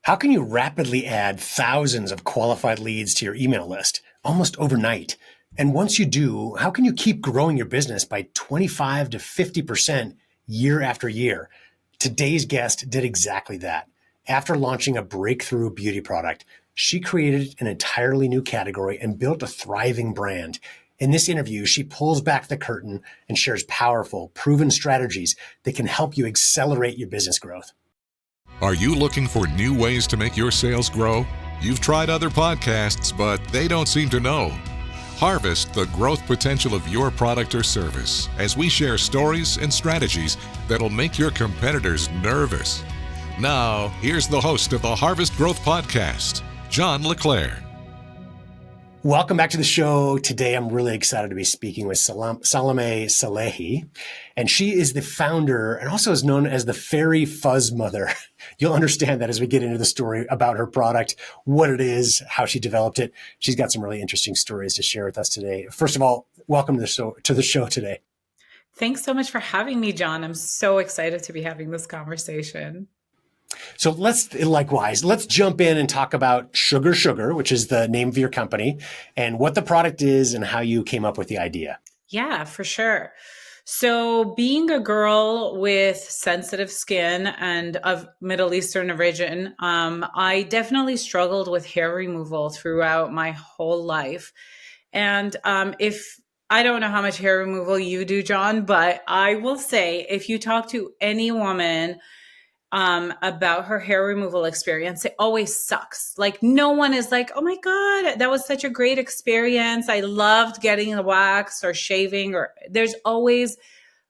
How can you rapidly add thousands of qualified leads to your email list almost overnight? And once you do, how can you keep growing your business by 25 to 50% year after year? Today's guest did exactly that. After launching a breakthrough beauty product, she created an entirely new category and built a thriving brand. In this interview, she pulls back the curtain and shares powerful, proven strategies that can help you accelerate your business growth. Are you looking for new ways to make your sales grow? You've tried other podcasts, but they don't seem to know. Harvest the growth potential of your product or service as we share stories and strategies that'll make your competitors nervous. Now, here's the host of the Harvest Growth Podcast, John LeClaire. Welcome back to the show. Today, I'm really excited to be speaking with Salome Salehi, and she is the founder and also is known as the Fairy Fuzz Mother. You'll understand that as we get into the story about her product, what it is, how she developed it. She's got some really interesting stories to share with us today. First of all, welcome to the show today. Thanks so much for having me, John. I'm so excited to be having this conversation. So let's jump in and talk about Sugar, which is the name of your company, and what the product is and how you came up with the idea. Yeah, for sure. So being a girl with sensitive skin and of Middle Eastern origin, I definitely struggled with hair removal throughout my whole life. And if I don't know how much hair removal you do, John, but I will say if you talk to any woman about her hair removal experience, it always sucks. Like no one is like, oh my God, that was such a great experience. I loved getting the wax or shaving, or there's always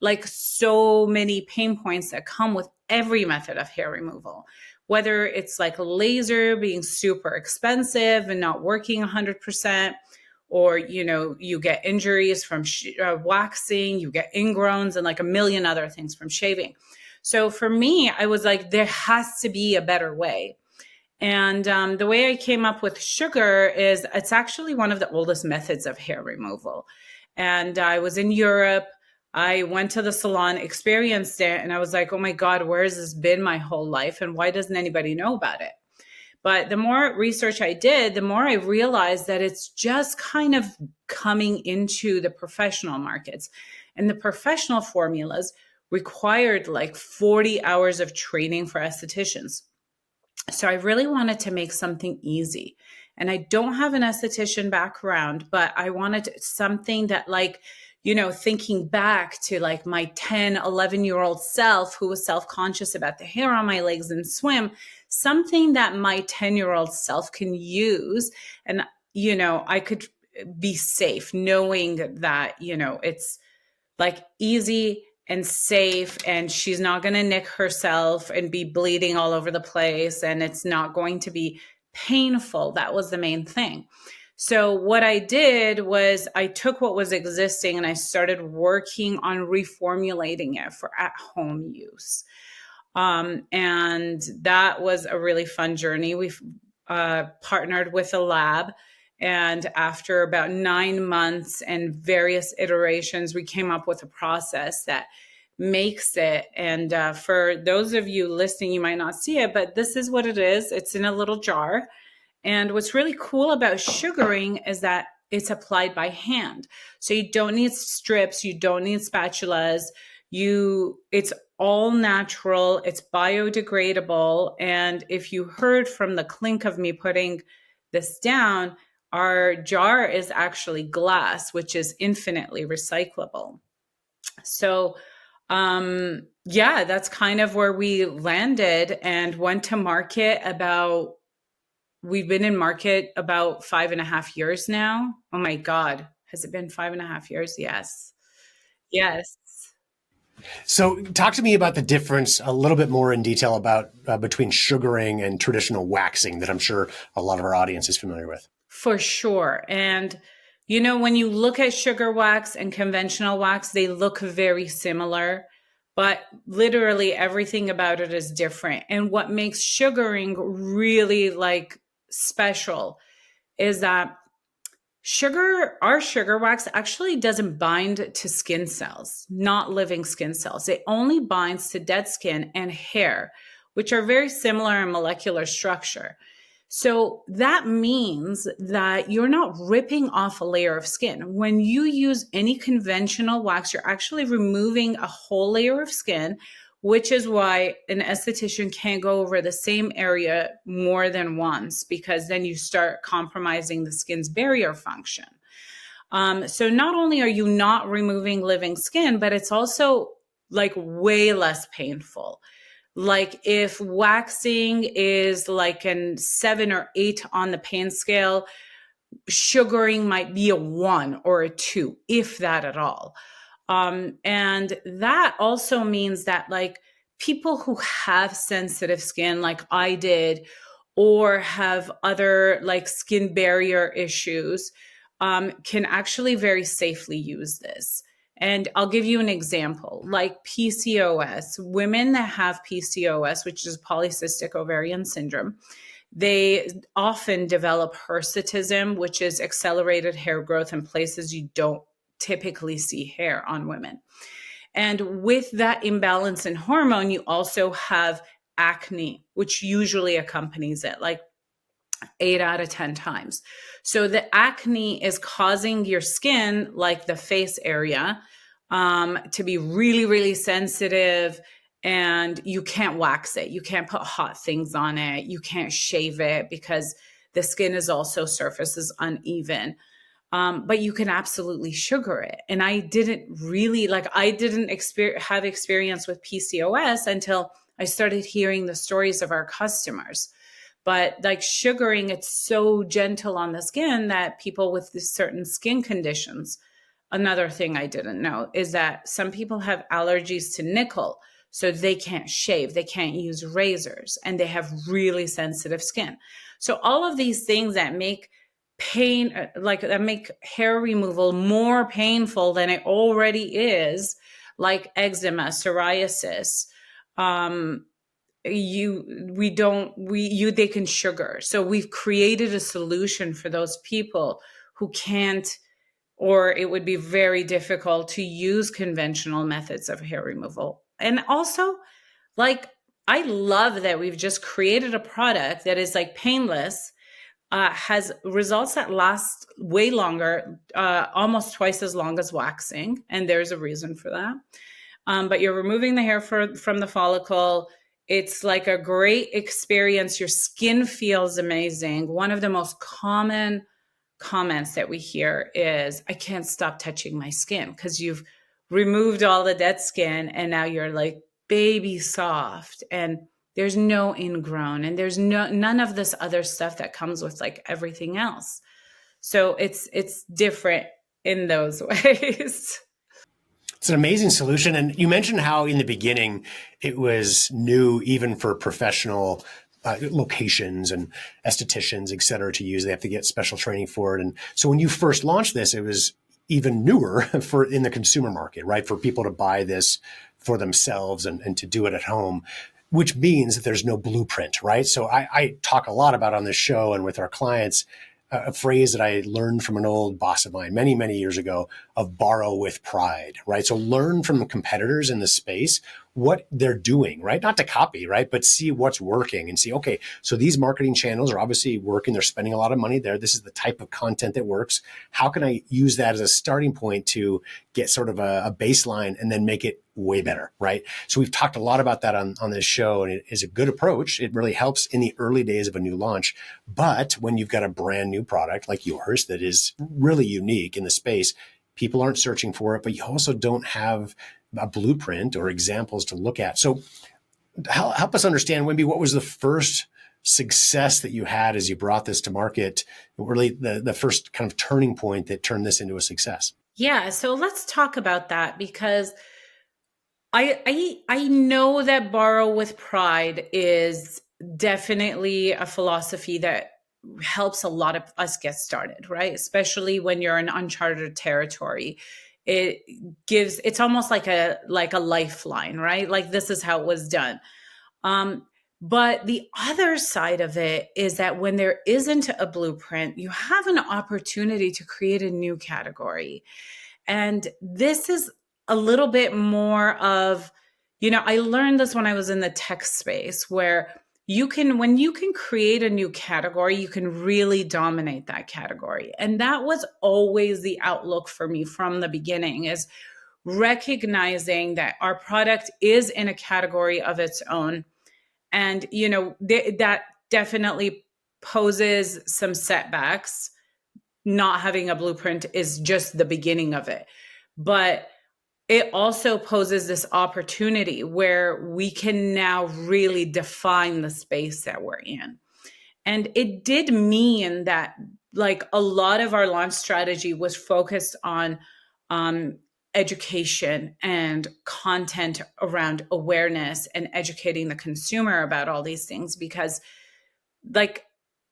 like so many pain points that come with every method of hair removal, whether it's like laser being super expensive and not working 100%, or, you get injuries from waxing, you get ingrowns and like a million other things from shaving. So for me, I was like, there has to be a better way. And the way I came up with Sugar is it's actually one of the oldest methods of hair removal. And I was in Europe. I went to the salon, experienced it, and I was like, oh my God, where has this been my whole life? And why doesn't anybody know about it? But the more research I did, the more I realized that it's just kind of coming into the professional markets. And the professional formulas required like 40 hours of training for estheticians. So I really wanted to make something easy. And I don't have an esthetician background, but I wanted something that thinking back to like my 10, 11-year-old self who was self-conscious about the hair on my legs and swim, something that my 10-year-old self can use. And, I could be safe knowing that, it's like easy and safe, and she's not going to nick herself and be bleeding all over the place, and it's not going to be painful. That was the main thing. So what I did was I took what was existing and I started working on reformulating it for at-home use. And that was a really fun journey. We've partnered with a lab. And after about 9 months and various iterations, we came up with a process that makes it. And for those of you listening, you might not see it, but this is what it is. It's in a little jar. And what's really cool about sugaring is that it's applied by hand. So you don't need strips. You don't need spatulas. It's all natural. It's biodegradable. And if you heard from the clink of me putting this down, our jar is actually glass, which is infinitely recyclable. So, that's kind of where we landed and went to market we've been in market about 5.5 years now. Oh my God. Has it been 5.5 years? Yes. Yes. So talk to me about the difference a little bit more in detail about between sugaring and traditional waxing that I'm sure a lot of our audience is familiar with. For sure. And, when you look at sugar wax and conventional wax, they look very similar, but literally everything about it is different. And what makes sugaring really special is that our sugar wax actually doesn't bind to skin cells, not living skin cells. It only binds to dead skin and hair, which are very similar in molecular structure. So that means that you're not ripping off a layer of skin. When you use any conventional wax, you're actually removing a whole layer of skin, which is why an esthetician can't go over the same area more than once, because then you start compromising the skin's barrier function. So not only are you not removing living skin, but it's also like way less painful. Like if waxing is like an 7 or 8 on the pain scale, sugaring might be a 1 or a 2, if that at all. And that also means that like people who have sensitive skin, like I did, or have other like skin barrier issues, can actually very safely use this. And I'll give you an example, like PCOS. Women that have PCOS, which is polycystic ovarian syndrome, they often develop hirsutism, which is accelerated hair growth in places you don't typically see hair on women. And with that imbalance in hormone, you also have acne, which usually accompanies it, like 8 out of 10 times. So the acne is causing your skin, like the face area, to be really, really sensitive, and you can't wax it. You can't put hot things on it. You can't shave it because the skin is also surfaces uneven. But you can absolutely sugar it. And I didn't have experience with PCOS until I started hearing the stories of our customers. But like sugaring, it's so gentle on the skin that people with certain skin conditions. Another thing I didn't know is that some people have allergies to nickel, so they can't shave, they can't use razors, and they have really sensitive skin. So all of these things that make that make hair removal more painful than it already is, like eczema, psoriasis, they can sugar. So we've created a solution for those people who can't, or it would be very difficult to use conventional methods of hair removal. And also, like, I love that we've just created a product that is like painless, has results that last way longer, almost twice as long as waxing. And there's a reason for that. But you're removing the hair from the follicle. It's like a great experience. Your skin feels amazing. One of the most common comments that we hear is, I can't stop touching my skin, because you've removed all the dead skin and now you're like baby soft, and there's no ingrown, and there's none of this other stuff that comes with like everything else. So it's different in those ways. It's an amazing solution. And you mentioned how in the beginning it was new even for professional locations and estheticians, et cetera, to use. They have to get special training for it. And so when you first launched this, it was even newer for in the consumer market, right? For people to buy this for themselves and to do it at home, which means that there's no blueprint, right? So I talk a lot about on this show and with our clients, a phrase that I learned from an old boss of mine many, many years ago, of borrow with pride, right? So learn from the competitors in the space what they're doing, right? Not to copy, right? But see what's working and see, okay, so these marketing channels are obviously working. They're spending a lot of money there. This is the type of content that works. How can I use that as a starting point to get sort of a baseline and then make it way better, right? So we've talked a lot about that on this show, and it is a good approach. It really helps in the early days of a new launch. But when you've got a brand new product like yours that is really unique in the space, people aren't searching for it, but you also don't have a blueprint or examples to look at. So help us understand, Wimby, what was the first success that you had as you brought this to market, really the first kind of turning point that turned this into a success? Yeah, so let's talk about that, because I know that borrow with pride is definitely a philosophy that helps a lot of us get started, right? Especially when you're in uncharted territory. It's almost like a lifeline, right? Like, this is how it was done. But the other side of it is that when there isn't a blueprint, you have an opportunity to create a new category. And this is a little bit more of I learned this when I was in the tech space, where when you can create a new category, you can really dominate that category. And that was always the outlook for me from the beginning, is recognizing that our product is in a category of its own. And, that definitely poses some setbacks. Not having a blueprint is just the beginning of it. But it also poses this opportunity where we can now really define the space that we're in. And it did mean that, like, a lot of our launch strategy was focused on education and content around awareness and educating the consumer about all these things, because, like,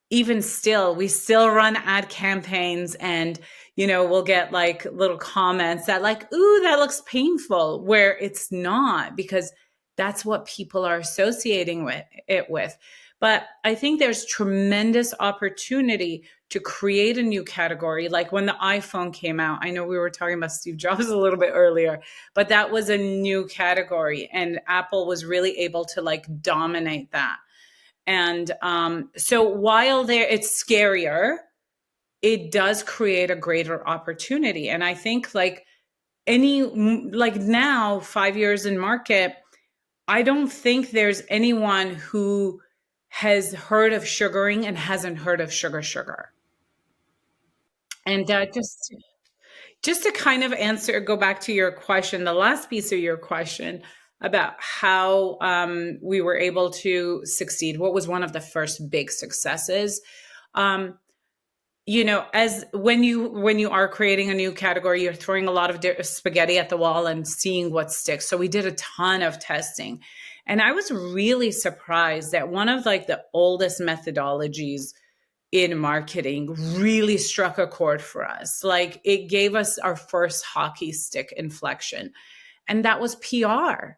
even still, we still run ad campaigns, and we'll get like little comments that, like, ooh, that looks painful, where it's not, because that's what people are associating with. But I think there's tremendous opportunity to create a new category. Like when the iPhone came out, I know we were talking about Steve Jobs a little bit earlier, but that was a new category, and Apple was really able to, like, dominate that. And so while it's scarier, it does create a greater opportunity. And I think, like, now, 5 years in market, I don't think there's anyone who has heard of sugaring and hasn't heard of sugar. And just to kind of go back to your question, the last piece of your question about how we were able to succeed. What was one of the first big successes? As when you are creating a new category, you're throwing a lot of spaghetti at the wall and seeing what sticks. So we did a ton of testing, and I was really surprised that one of, like, the oldest methodologies in marketing really struck a chord for us. Like, it gave us our first hockey stick inflection, and that was PR.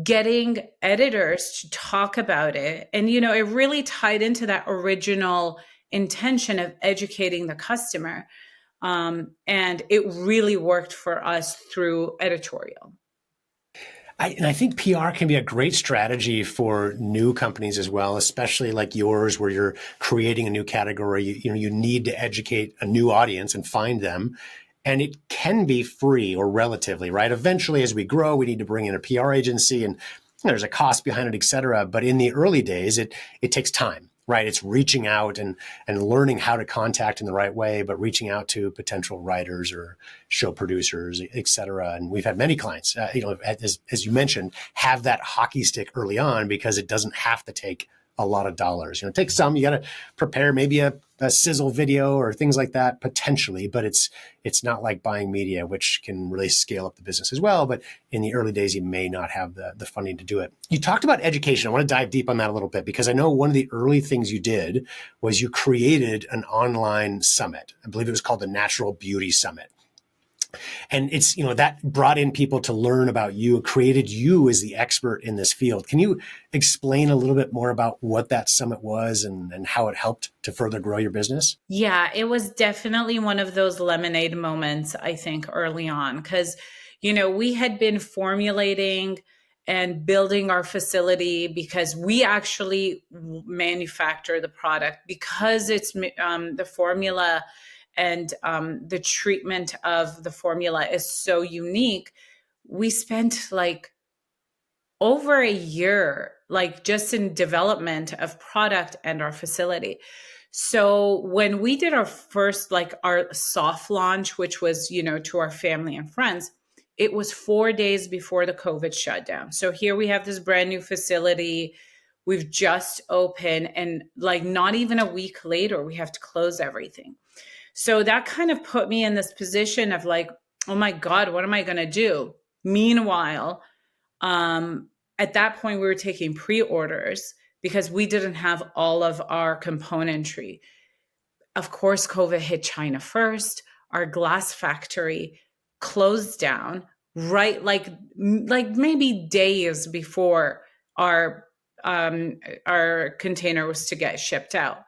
Getting editors to talk about it. And, it really tied into that original intention of educating the customer. And it really worked for us through editorial. And I think PR can be a great strategy for new companies as well, especially like yours, where you're creating a new category. You need to educate a new audience and find them. And it can be free, or relatively, right? Eventually, as we grow, we need to bring in a PR agency, and there's a cost behind it, et cetera. But in the early days, it takes time, right? It's reaching out and learning how to contact in the right way, but reaching out to potential writers or show producers, et cetera. And we've had many clients, as you mentioned, have that hockey stick early on, because it doesn't have to take a lot of dollars. It takes some. You got to prepare maybe a sizzle video or things like that, potentially, but it's not like buying media, which can really scale up the business as well. But in the early days, you may not have the funding to do it. You talked about education. I want to dive deep on that a little bit, because I know one of the early things you did was you created an online summit. I believe it was called the Natural Beauty Summit. And it's, that brought in people to learn about you, created you as the expert in this field. Can you explain a little bit more about what that summit was and how it helped to further grow your business? Yeah, it was definitely one of those lemonade moments, I think, early on, because, we had been formulating and building our facility, because we actually manufacture the product, because it's the formula and the treatment of the formula is so unique. We spent, like, over a year, like, just in development of product and our facility. So when we did our first, like, our soft launch, which was, to our family and friends, it was 4 days before the COVID shutdown. So here we have this brand new facility. We've just opened, and, like, not even a week later, we have to close everything. So that kind of put me in this position of, like, oh my God, what am I going to do? Meanwhile, at that point, we were taking pre-orders because we didn't have all of our componentry. Of course, COVID hit China first. Our glass factory closed down, right? Like maybe days before our container was to get shipped out.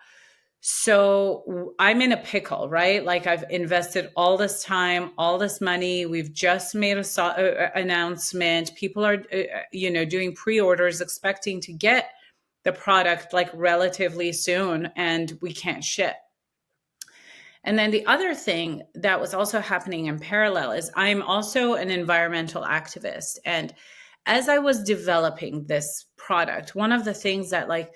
So I'm in a pickle, right? Like I've invested all this time, all this money. We've just made a announcement. People are, doing pre-orders, expecting to get the product like relatively soon, and we can't ship. And then the other thing that was also happening in parallel is I'm also an environmental activist. And as I was developing this product, one of the things that, like,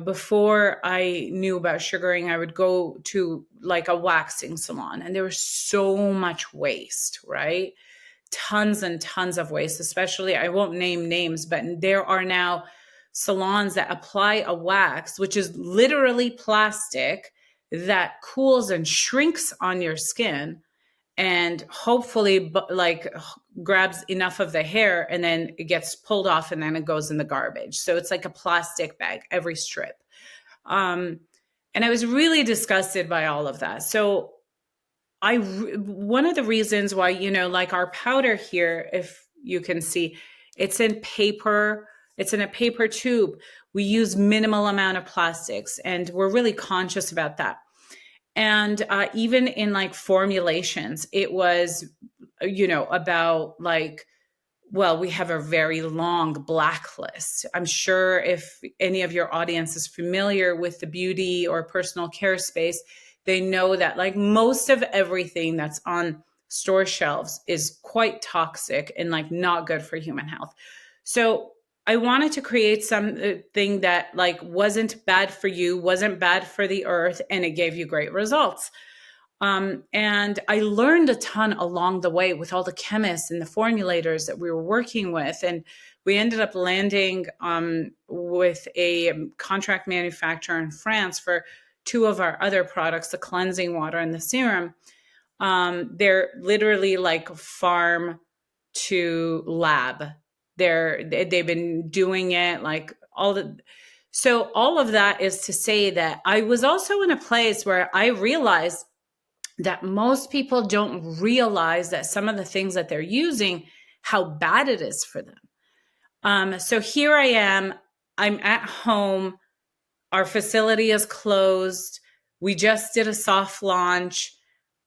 before I knew about sugaring, I would go to like a waxing salon and there was so much waste, right? Tons and tons of waste, especially, I won't name names, but there are now salons that apply a wax, which is literally plastic that cools and shrinks on your skin and hopefully like grabs enough of the hair and then it gets pulled off and then it goes in the garbage. So it's like a plastic bag, every strip. And I was really disgusted by all of that. So one of the reasons why, like our powder here, if you can see, it's in paper, it's in a paper tube. We use minimal amount of plastics and we're really conscious about that. And even in like formulations, it was, about like, well, we have a very long blacklist. I'm sure if any of your audience is familiar with the beauty or personal care space, they know that like most of everything that's on store shelves is quite toxic and like not good for human health. So I wanted to create something that like wasn't bad for you, wasn't bad for the earth, and it gave you great results. And I learned a ton along the way with all the chemists and the formulators that we were working with. And we ended up landing with a contract manufacturer in France for two of our other products, the cleansing water and the serum. They're literally like farm to lab. They've been doing it like so all of that is to say that I was also in a place where I realized that most people don't realize that some of the things that they're using, how bad it is for them. So here I am, I'm at home. Our facility is closed. We just did a soft launch.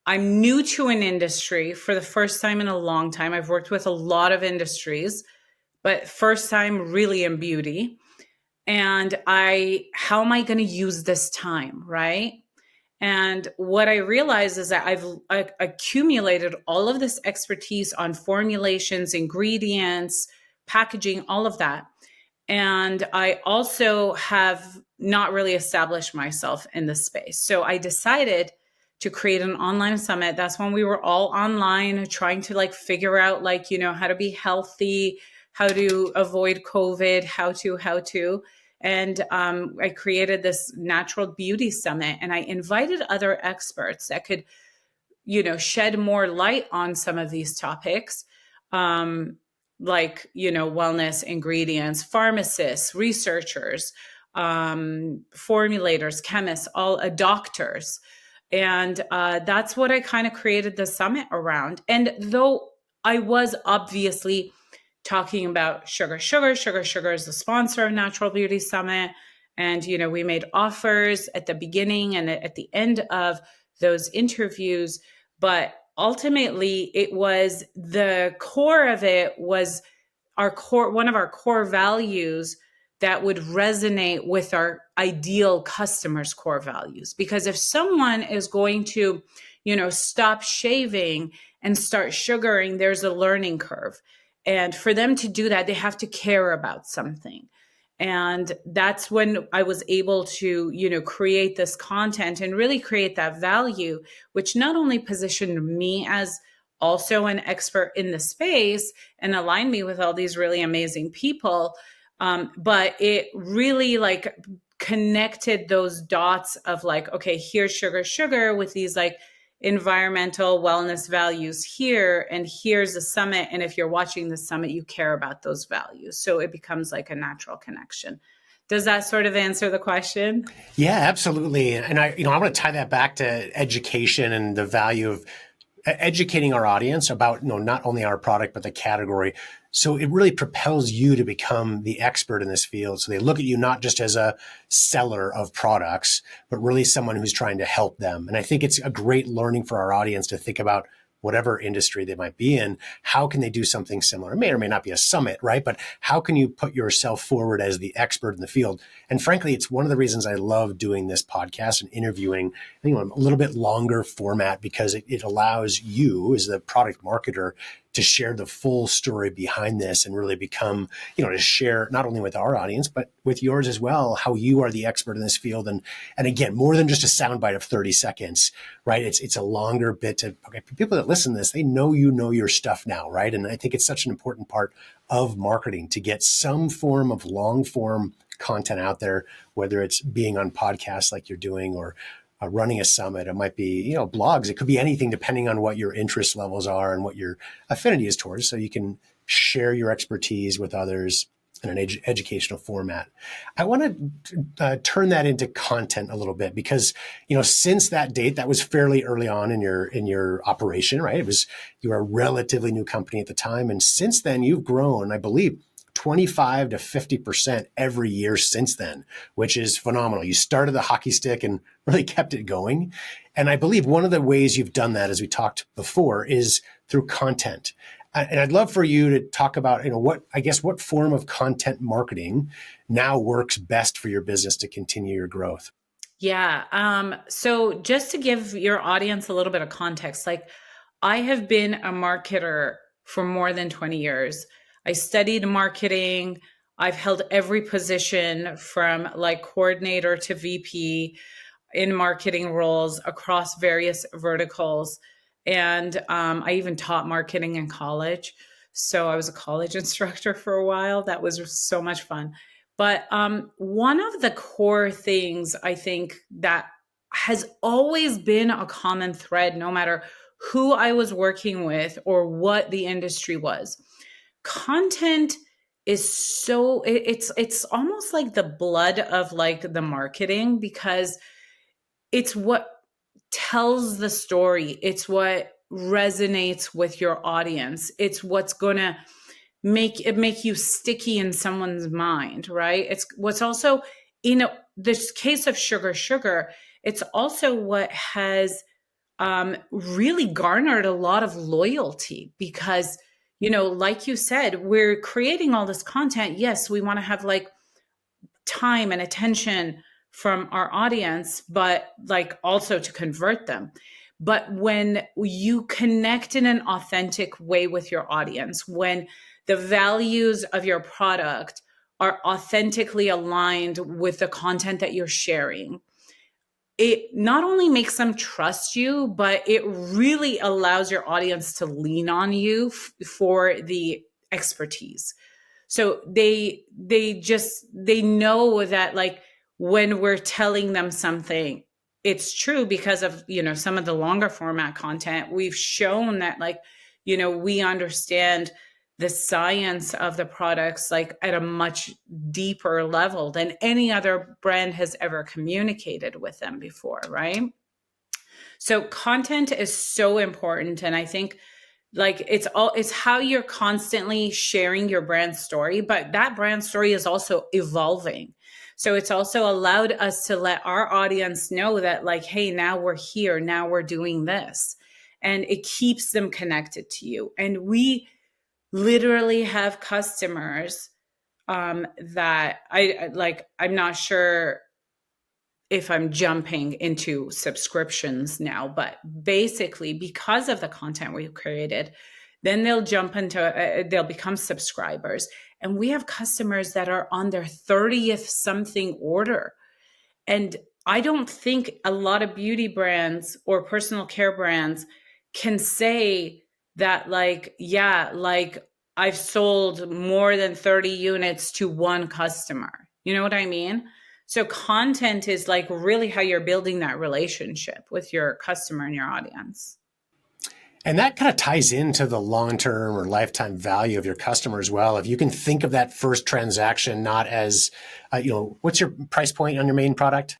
I'm new to an industry for the first time in a long time. I've worked with a lot of industries, but first time really in beauty. And how am I going to use this time, right? And what I realized is that I've accumulated all of this expertise on formulations, ingredients, packaging, all of that. And I also have not really established myself in this space. So I decided to create an online summit. That's when we were all online trying to like figure out like, how to be healthy, how to avoid COVID, how to. And I created this natural beauty summit and I invited other experts that could, shed more light on some of these topics. Like, wellness, ingredients, pharmacists, researchers, formulators, chemists, all doctors. And that's what I kind of created the summit around. And though I was obviously talking about sugar is the sponsor of Natural Beauty Summit. And, we made offers at the beginning and at the end of those interviews. But ultimately, it was the core of it was one of our core values that would resonate with our ideal customers' core values. Because if someone is going to, stop shaving and start sugaring, there's a learning curve. And for them to do that, they have to care about something. And that's when I was able to, create this content and really create that value, which not only positioned me as also an expert in the space and aligned me with all these really amazing people, but it really like connected those dots of like, okay, here's sugar with these like environmental wellness values here, and here's a summit. And if you're watching the summit, you care about those values. So it becomes like a natural connection. Does that sort of answer the question? Yeah, absolutely. And I want to tie that back to education and the value of educating our audience about, not only our product, but the category. So it really propels you to become the expert in this field. So they look at you not just as a seller of products, but really someone who's trying to help them. And I think it's a great learning for our audience to think about whatever industry they might be in, how can they do something similar? It may or may not be a summit, right? But how can you put yourself forward as the expert in the field? And frankly, it's one of the reasons I love doing this podcast and interviewing, a little bit longer format, because it allows you as the product marketer to share the full story behind this and really become, to share not only with our audience, but with yours as well, how you are the expert in this field. And again, more than just a soundbite of 30 seconds, right? It's a longer bit to, okay, people that listen to this, they know your stuff now, right? And I think it's such an important part of marketing to get some form of long form content out there, whether it's being on podcasts like you're doing, or running a summit. It might be, blogs. It could be anything depending on what your interest levels are and what your affinity is towards. So you can share your expertise with others in an educational format. I want to turn that into content a little bit, because, since that date, that was fairly early on in your operation, right? You were a relatively new company at the time. And since then you've grown, I believe, 25 to 50% every year since then, which is phenomenal. You started the hockey stick and really kept it going. And I believe one of the ways you've done that, as we talked before, is through content. And I'd love for you to talk about, what form of content marketing now works best for your business to continue your growth. Yeah. So just to give your audience a little bit of context, I have been a marketer for more than 20 years. I studied marketing. I've held every position from coordinator to VP in marketing roles across various verticals. And I even taught marketing in college. So I was a college instructor for a while. That was so much fun. But one of the core things I think that has always been a common thread, no matter who I was working with or what the industry was, content is so it's almost like the blood of the marketing, because it's what tells the story. It's what resonates with your audience. It's what's going to make you sticky in someone's mind, right? It's what's also, this case of sugar, it's also what has really garnered a lot of loyalty, because like you said, we're creating all this content. Yes, we want to have time and attention from our audience, but also to convert them. But when you connect in an authentic way with your audience, when the values of your product are authentically aligned with the content that you're sharing, it not only makes them trust you, but it really allows your audience to lean on you for the expertise. So they know that when we're telling them something, it's true, because of, some of the longer format content. We've shown that we understand the science of the products at a much deeper level than any other brand has ever communicated with them before, right? So content is so important. And I think it's how you're constantly sharing your brand story, but that brand story is also evolving. So it's also allowed us to let our audience know that hey, now we're here, now we're doing this. And it keeps them connected to you. And we literally have customers that I'm not sure if I'm jumping into subscriptions now, but basically because of the content we've created, then they'll jump into, they'll become subscribers. And we have customers that are on their 30th something order. And I don't think a lot of beauty brands or personal care brands can say that I've sold more than 30 units to one customer. You know what I mean? So content is really how you're building that relationship with your customer and your audience. And that kind of ties into the long-term or lifetime value of your customer as well. If you can think of that first transaction not as, what's your price point on your main product?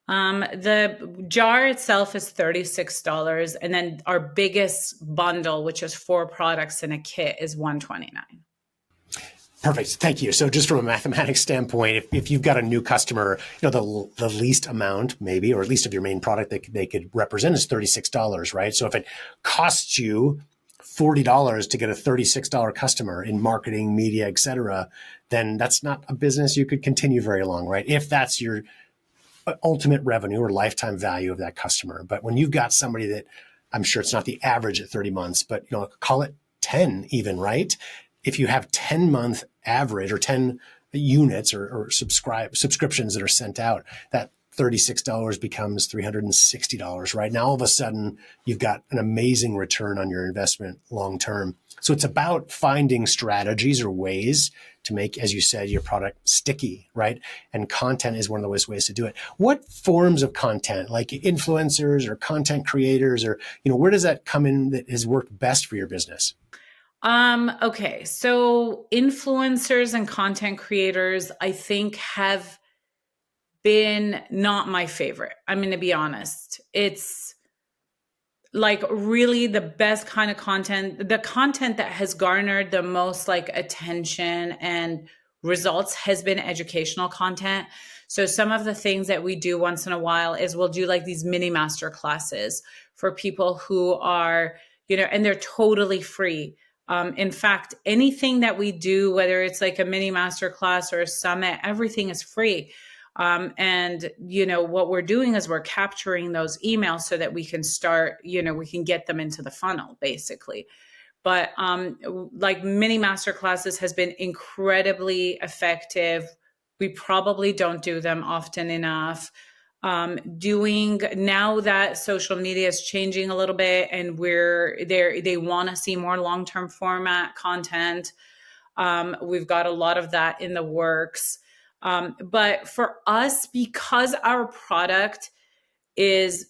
The jar itself is $36, and then our biggest bundle, which is 4 products in a kit, is $129. Perfect. Thank you. So just from a mathematics standpoint, if you've got a new customer, the least amount maybe, or at least of your main product that they could represent is $36, right? So if it costs you $40 to get a $36 customer in marketing, media, et cetera, then that's not a business you could continue very long, right? If that's your ultimate revenue or lifetime value of that customer. But when you've got somebody that, I'm sure it's not the average at 30 months, but call it 10 even, right? If you have 10-month average or 10 units or subscriptions that are sent out, that $36 becomes $360, right? Now, all of a sudden, you've got an amazing return on your investment long term. So it's about finding strategies or ways to make, as you said, your product sticky, right? And content is one of those ways to do it. What forms of content, like influencers or content creators, or where does that come in that has worked best for your business? Okay. So influencers and content creators, I think, have been not my favorite. I'm going to be honest. It's like really the best kind of content, the content that has garnered the most like attention and results has been educational content. So some of the things that we do once in a while is we'll do like these mini master classes for people who are, and they're totally free. In fact, anything that we do, whether it's like a mini master class or a summit, everything is free. And what we're doing is we're capturing those emails so that we can start, we can get them into the funnel basically. But like mini master classes has been incredibly effective. We probably don't do them often enough. Doing now that social media is changing a little bit and they want to see more long-term format content. We've got a lot of that in the works. But for us, because our product is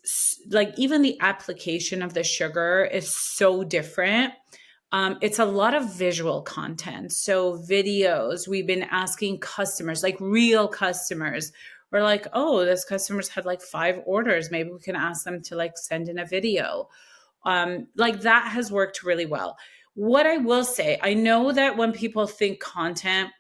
like, even the application of the sugar is so different. It's a lot of visual content. So videos, we've been asking customers, like real customers, we're like, oh, this customer's had like 5 orders. Maybe we can ask them to like send in a video. Like that has worked really well. What I will say, I know that when people think content,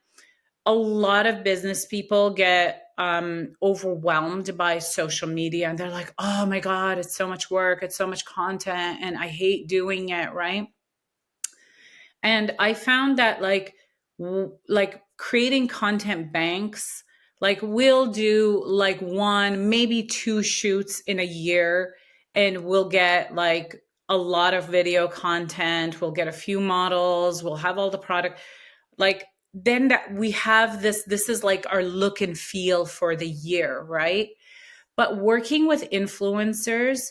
a lot of business people get overwhelmed by social media and they're like, oh my God, it's so much work. It's so much content and I hate doing it. Right. And I found that like creating content banks, like we'll do like 1, maybe 2 shoots in a year and we'll get like a lot of video content. We'll get a few models. We'll have all the product. Like then that we have this is like our look and feel for the year, right? But working with influencers,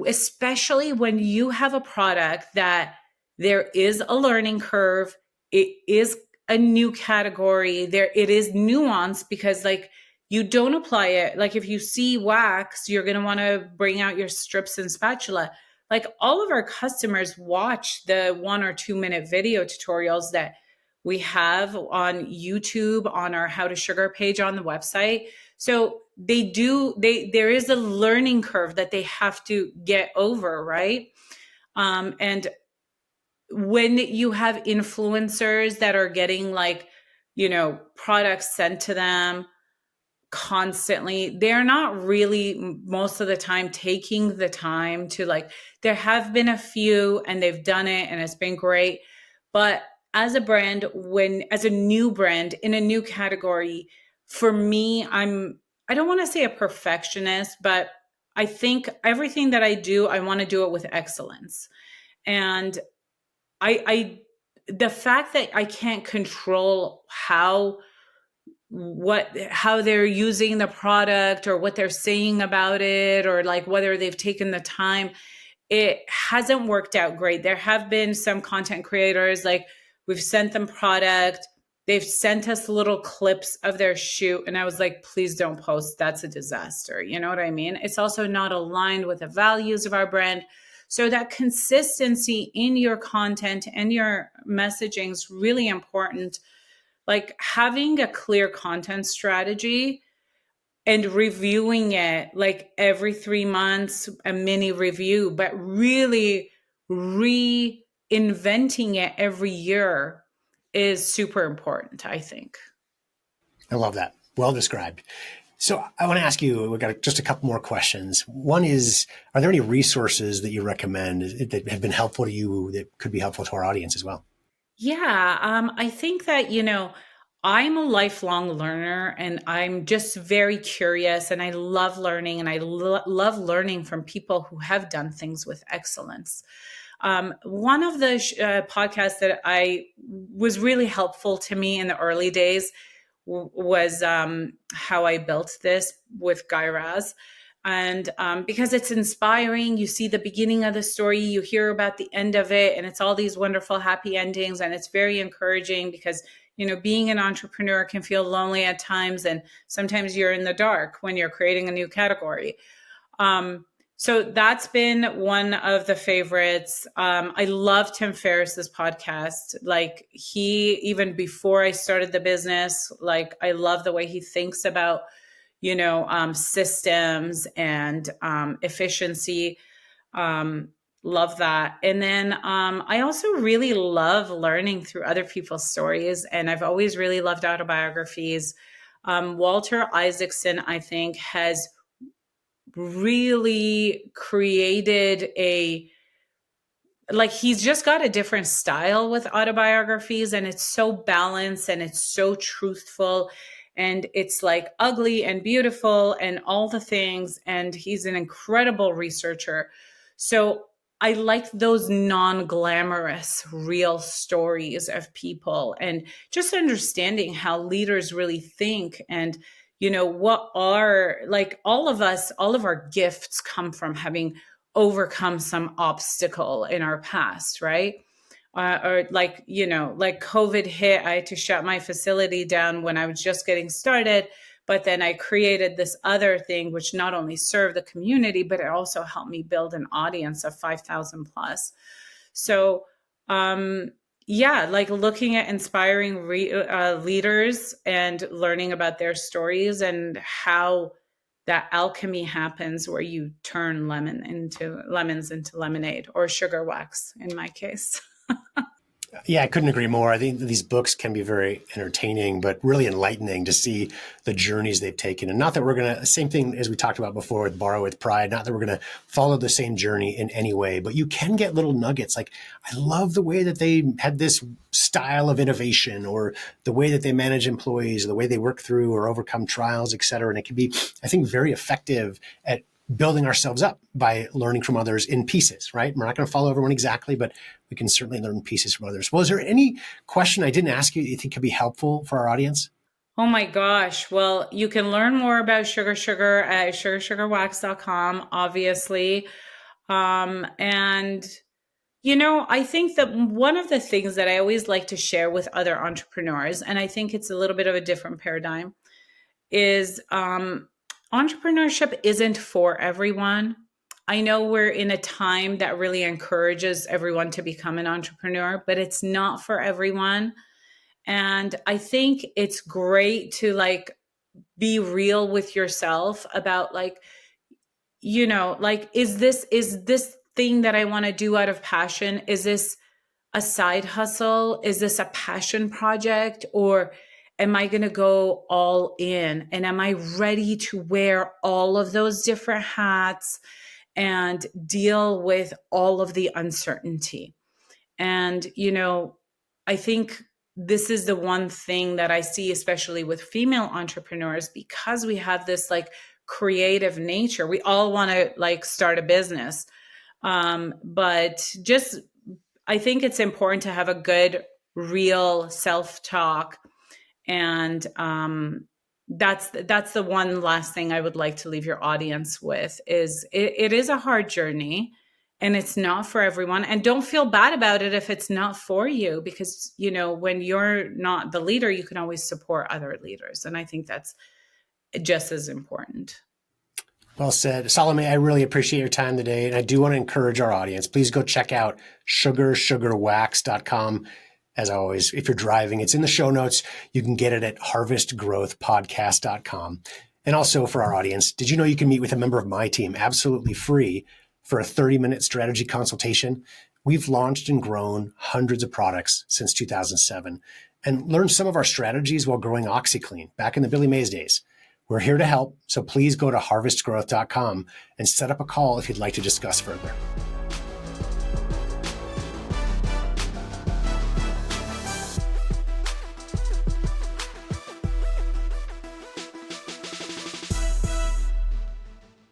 especially when you have a product that there is a learning curve, it is a new category, it is nuanced because like you don't apply it. Like if you see wax, you're going to want to bring out your strips and spatula. Like all of our customers watch the 1 or 2 minute video tutorials that we have on YouTube, on our How to Sugar page on the website. So there is a learning curve that they have to get over, right? And when you have influencers that are getting like, products sent to them constantly, they're not really most of the time taking the time to like, there have been a few and they've done it and it's been great. But as a brand, as a new brand in a new category, for me, I don't want to say a perfectionist, but I think everything that I do, I want to do it with excellence. And the fact that I can't control how they're using the product or what they're saying about it, or like whether they've taken the time, it hasn't worked out great. There have been some content creators, like we've sent them product, they've sent us little clips of their shoot, and I was like, please don't post, that's a disaster. You know what I mean? It's also not aligned with the values of our brand. So that consistency in your content and your messaging is really important. Like having a clear content strategy and reviewing it like every 3 months, a mini review, but really reinventing it every year is super important, I think. I love that. Well described. So I want to ask you, we've got just a couple more questions. One is, are there any resources that you recommend that have been helpful to you that could be helpful to our audience as well? Yeah, I think that, I'm a lifelong learner and I'm just very curious and I love learning and I love learning from people who have done things with excellence. One of the podcasts that I was really helpful to me in the early days was How I Built This with Guy Raz. And because it's inspiring, you see the beginning of the story, you hear about the end of it, and it's all these wonderful, happy endings. And it's very encouraging because, being an entrepreneur can feel lonely at times. And sometimes you're in the dark when you're creating a new category. So that's been one of the favorites. I love Tim Ferriss's podcast. Like even before I started the business, like I love the way he thinks about, systems and efficiency. Love that. And then I also really love learning through other people's stories. And I've always really loved autobiographies. Walter Isaacson, I think, has really created he's just got a different style with autobiographies, and it's so balanced and it's so truthful and it's like ugly and beautiful and all the things. And he's an incredible researcher. So I like those non-glamorous, real stories of people and just understanding how leaders really think. And what are like all of our gifts come from having overcome some obstacle in our past, right? Or like COVID hit, I had to shut my facility down when I was just getting started. But then I created this other thing, which not only served the community, but it also helped me build an audience of 5,000 plus. So, yeah, like looking at inspiring leaders and learning about their stories and how that alchemy happens where you turn lemons into lemonade, or sugar wax in my case. Yeah, I couldn't agree more. I think these books can be very entertaining, but really enlightening to see the journeys they've taken. And not that we're going to, same thing as we talked about before with Borrow with Pride, not that we're going to follow the same journey in any way, but you can get little nuggets. Like, I love the way that they had this style of innovation, or the way that they manage employees, or the way they work through or overcome trials, et cetera. And it can be, I think, very effective at building ourselves up by learning from others in pieces, right? We're not going to follow everyone exactly, but we can certainly learn pieces from others. Well, is there any question I didn't ask you that you think could be helpful for our audience? Oh my gosh. Well, you can learn more about Sugar at sugarsugarwax.com, obviously. And I think that one of the things that I always like to share with other entrepreneurs, and I think it's a little bit of a different paradigm, is entrepreneurship isn't for everyone. I know we're in a time that really encourages everyone to become an entrepreneur, but it's not for everyone. And I think it's great to be real with yourself about is this thing that I want to do out of passion? Is this a side hustle? Is this a passion project? Or am I going to go all in? And am I ready to wear all of those different hats and deal with all of the uncertainty? And, I think this is the one thing that I see, especially with female entrepreneurs, because we have this creative nature. We all want to start a business. But just, I think it's important to have a good, real self-talk. And that's the one last thing I would like to leave your audience with is it is a hard journey and it's not for everyone. And don't feel bad about it if it's not for you, because, when you're not the leader, you can always support other leaders. And I think that's just as important. Well said. Salome, I really appreciate your time today. And I do want to encourage our audience, please go check out sugarsugarwax.com. As always, if you're driving, it's in the show notes. You can get it at harvestgrowthpodcast.com. And also for our audience, did you know you can meet with a member of my team absolutely free for a 30-minute strategy consultation? We've launched and grown hundreds of products since 2007 and learned some of our strategies while growing OxyClean back in the Billy Mays days. We're here to help, so please go to harvestgrowth.com and set up a call if you'd like to discuss further.